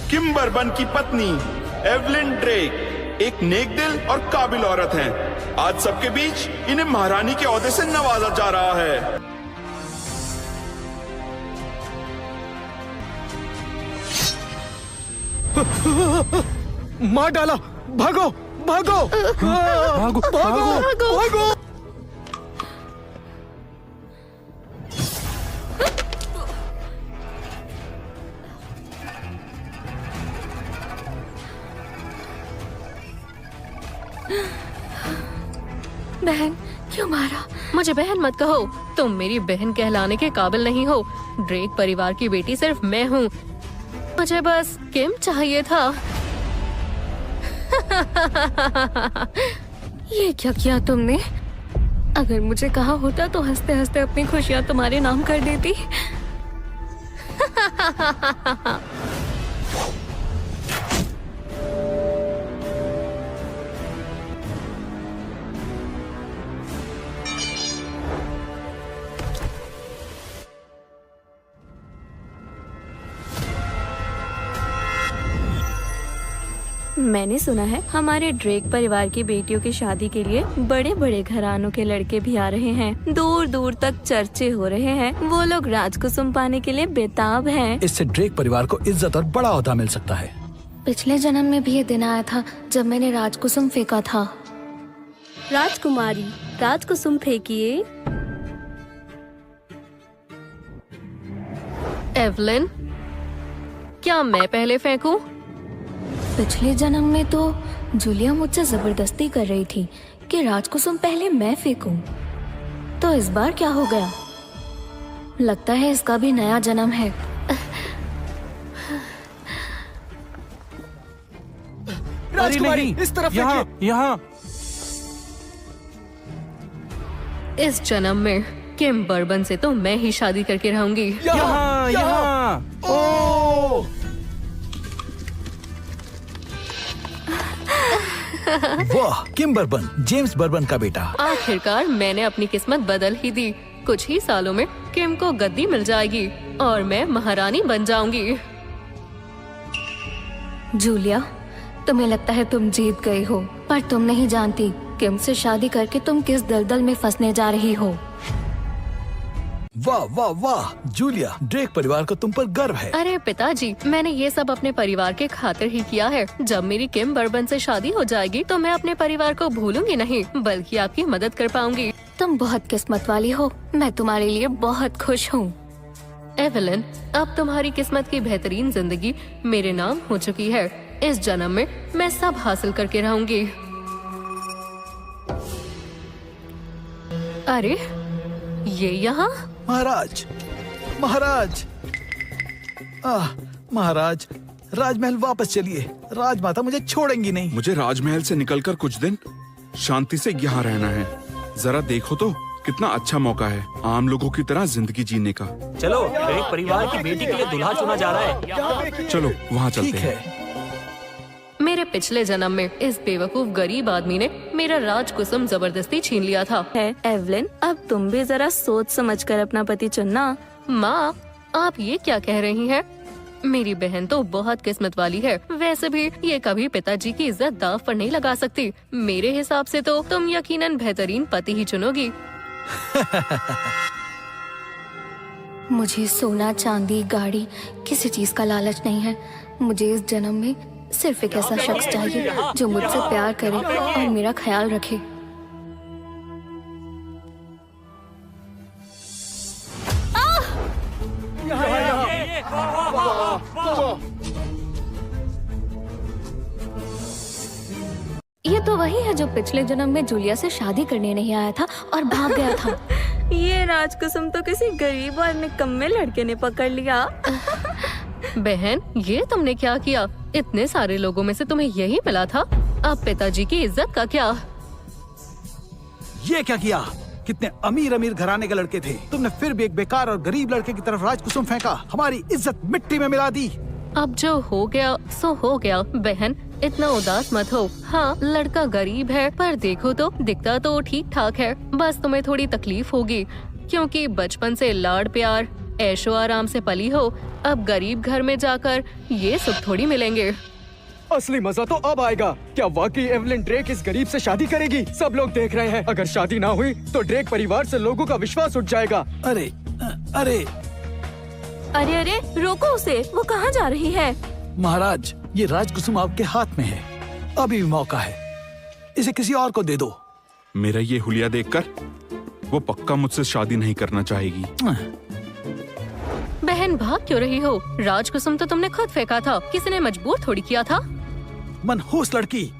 किम bourbon की पत्नी Evelyn Drake एक नेक दिल और काबिल औरत हैं। आज सबके बीच इन्हें महारानी के ओहदे से नवाजा जा रहा है। मार डाला। भागो भागो भागो भागो भागो। बहन, क्यों मारा? मुझे बहन मत कहो, तुम मेरी बहन कहलाने के काबिल नहीं हो। ड्रेक परिवार की बेटी सिर्फ मैं हूँ। मुझे बस किम चाहिए था। ये क्या किया तुमने? अगर मुझे कहा होता तो हंसते हंसते अपनी खुशियाँ तुम्हारे नाम कर देती। मैंने सुना है हमारे ड्रेक परिवार की बेटियों की शादी के लिए बड़े बड़े घरानों के लड़के भी आ रहे हैं। दूर दूर तक चर्चे हो रहे हैं। वो लोग राजकुसुम पाने के लिए बेताब हैं। इससे ड्रेक परिवार को इज्जत और बड़ा ओहदा मिल सकता है। पिछले जन्म में भी ये दिन आया था जब मैंने राजकुसुम फेंका था। राजकुमारी, राजकुसुम फेंकिए। एवलिन, क्या मैं पहले फेंकूं? पिछले जन्म में तो जूलिया मुझसे जबरदस्ती कर रही थी कि राजकुसुम पहले मैं फेंकूं। तो इस बार क्या हो गया? लगता है इसका भी नया जन्म है। राजकुमारी, इस तरफ यहाँ। इस जन्म में किम बर्बन से तो मैं ही शादी करके रहूंगी। यहाँ। ओह! वाह, किम बर्बन, जेम्स बर्बन का बेटा। आखिरकार मैंने अपनी किस्मत बदल ही दी। कुछ ही सालों में किम को गद्दी मिल जाएगी और मैं महारानी बन जाऊंगी। जूलिया, तुम्हें लगता है तुम जीत गई हो, पर तुम नहीं जानती किम से शादी करके तुम किस दलदल में फंसने जा रही हो। वाह वाह वाह, जूलिया, ड्रेक परिवार को तुम पर गर्व है। अरे पिताजी, मैंने ये सब अपने परिवार के खातिर ही किया है। जब मेरी किम बर्बन से शादी हो जाएगी तो मैं अपने परिवार को भूलूंगी नहीं, बल्कि आपकी मदद कर पाऊंगी। तुम बहुत किस्मत वाली हो। मैं तुम्हारे लिए बहुत खुश हूँ। एवलिन, अब तुम्हारी किस्मत की बेहतरीन जिंदगी मेरे नाम हो चुकी है। इस जन्म में मैं सब हासिल करके रहूंगी। अरे ये यहाँ? महाराज, महाराज, महाराज, राजमहल वापस चलिए। राजमाता मुझे छोड़ेंगी नहीं। मुझे राजमहल से निकलकर कुछ दिन शांति से यहाँ रहना है। जरा देखो तो कितना अच्छा मौका है आम लोगों की तरह जिंदगी जीने का। चलो, ड्रेक परिवार की बेटी के लिए दूल्हा चुना जा रहा है। चलो वहाँ चलते हैं। मेरे पिछले जन्म में इस बेवकूफ गरीब आदमी ने मेरा राजकुसुम जबरदस्ती छीन लिया था। एवलिन, अब तुम भी जरा सोच समझकर अपना पति चुनना। माँ, आप ये क्या कह रही हैं? मेरी बहन तो बहुत किस्मत वाली है। वैसे भी ये कभी पिताजी की इज्जत दांव पर नहीं लगा सकती। मेरे हिसाब से तो तुम यकीनन बेहतरीन पति ही चुनोगी। मुझे सोना, चांदी, गाड़ी, किसी चीज का लालच नहीं है। मुझे इस जन्म में सिर्फ एक ऐसा शख्स चाहिए जो मुझसे प्यार करे और मेरा ख्याल रखे। ये तो वही है जो पिछले जन्म में जूलिया से शादी करने नहीं आया था और भाग गया था। ये राजकुसुम तो किसी गरीब और निकम्मे लड़के ने पकड़ लिया। बहन, ये तुमने क्या किया? इतने सारे लोगों में से तुम्हें यही मिला था? अब पिताजी की इज्जत का क्या? ये क्या किया? कितने अमीर अमीर घराने के लड़के थे, तुमने फिर भी एक बेकार और गरीब लड़के की तरफ राजकुसुम फेंका। हमारी इज्जत मिट्टी में मिला दी। अब जो हो गया सो हो गया। बहन, इतना उदास मत हो। हाँ, लड़का गरीब है, पर देखो तो दिखता तो ठीक ठाक है। बस तुम्हें थोड़ी तकलीफ होगी क्योंकि बचपन से लाड़ प्यार ऐशो आराम से पली हो, अब गरीब घर में जाकर ये सुख थोड़ी मिलेंगे। असली मजा तो अब आएगा। क्या वाकई एवलिन ड्रेक इस गरीब से शादी करेगी? सब लोग देख रहे हैं। अगर शादी ना हुई तो ड्रेक परिवार से लोगों का विश्वास उठ जाएगा। अरे अरे अरे अरे रोको उसे, वो कहाँ जा रही है? महाराज, ये राजकुसुम आपके हाथ में है, अभी भी मौका है, इसे किसी और को दे दो। मेरा ये हुलिया देखकर वो पक्का मुझसे शादी नहीं करना चाहेगी। बहन भाग क्यों रही हो? राजकुसुम तो तुमने खुद फेंका था, किसी ने मजबूर थोड़ी किया था। मनहूस लड़की,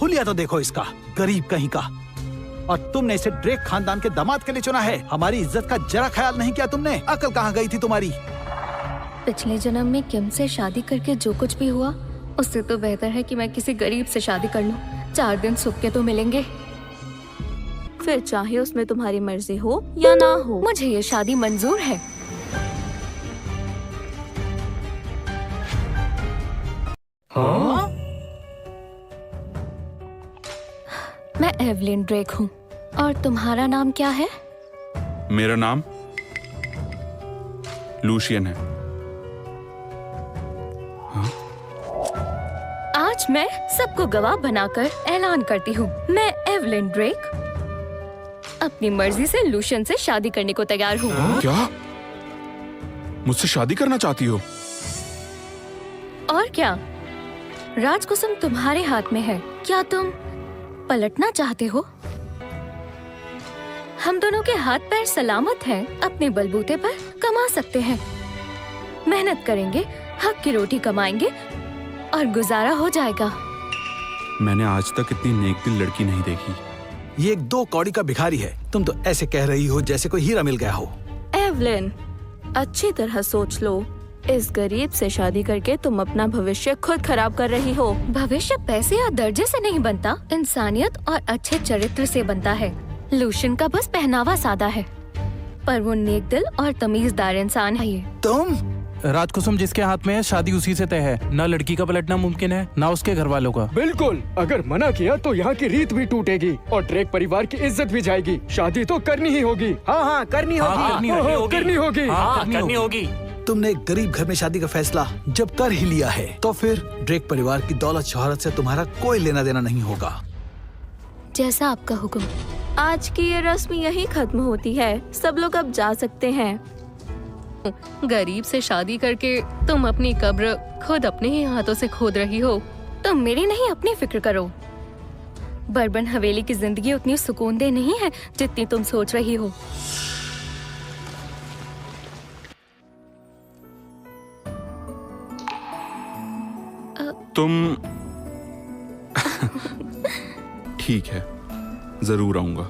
हुलिया तो देखो इसका, गरीब कहीं का। और तुमने इसे ड्रेक खानदान के दामाद के लिए चुना है। हमारी इज्जत का जरा ख्याल नहीं किया तुमने। अकल कहाँ गई थी तुम्हारी? पिछले जन्म में किम से शादी करके जो कुछ भी हुआ, उससे तो बेहतर है कि मैं किसी गरीब से शादी कर लूं। 4 दिन सुख के तो मिलेंगे। फिर चाहे उसमें तुम्हारी मर्जी हो या ना हो, मुझे ये शादी मंजूर है। मैं एवलिन ड्रेक हूँ, और तुम्हारा नाम क्या है? मेरा नाम लूशियन है। आज मैं सबको गवाह बनाकर ऐलान करती हूँ, मैं एवलिन ड्रेक अपनी मर्जी से लूशियन से शादी करने को तैयार हूँ। क्या? मुझसे शादी करना चाहती हो? और क्या, राजकुसुम तुम्हारे हाथ में है। क्या तुम पलटना चाहते हो? हम दोनों के हाथ पैर सलामत हैं, अपने बलबूते पर कमा सकते हैं। मेहनत करेंगे, हक की रोटी कमाएंगे और गुजारा हो जाएगा। मैंने आज तक इतनी नेक दिल लड़की नहीं देखी। ये एक 2 कौड़ी का भिखारी है। तुम तो ऐसे कह रही हो जैसे कोई हीरा मिल गया हो। एवलिन, अच्छी तरह सोच लो। इस गरीब से शादी करके तुम अपना भविष्य खुद खराब कर रही हो। भविष्य पैसे या दर्जे से नहीं बनता, इंसानियत और अच्छे चरित्र से बनता है। लूशियन का बस पहनावा सादा है, पर वो नेक दिल और तमीजदार इंसान है। ये तुम राजकुसुम जिसके हाथ में है, शादी उसी से तय है। न लड़की का पलटना मुमकिन है, न उसके घर वालों का। बिल्कुल, अगर मना किया तो यहाँ की रीत भी टूटेगी और ड्रेक परिवार की इज्जत भी जाएगी। शादी तो करनी ही होगी। हाँ करनी होगी। करनी होगी। करनी होगी। तुमने एक गरीब घर में शादी का फैसला जब कर ही लिया है, तो फिर ड्रेक परिवार की दौलत शोहरत से तुम्हारा कोई लेना देना नहीं होगा। जैसा आपका हुक्म। आज की ये रस्म यही खत्म होती है। सब लोग अब जा सकते हैं। गरीब से शादी करके तुम अपनी कब्र खुद अपने ही हाथों से खोद रही हो। तुम मेरी नहीं, अपनी फिक्र करो। बर्बन हवेली की जिंदगी उतनी सुकूनदेह नहीं है जितनी तुम सोच रही हो। तुम ठीक है, जरूर आऊंगा।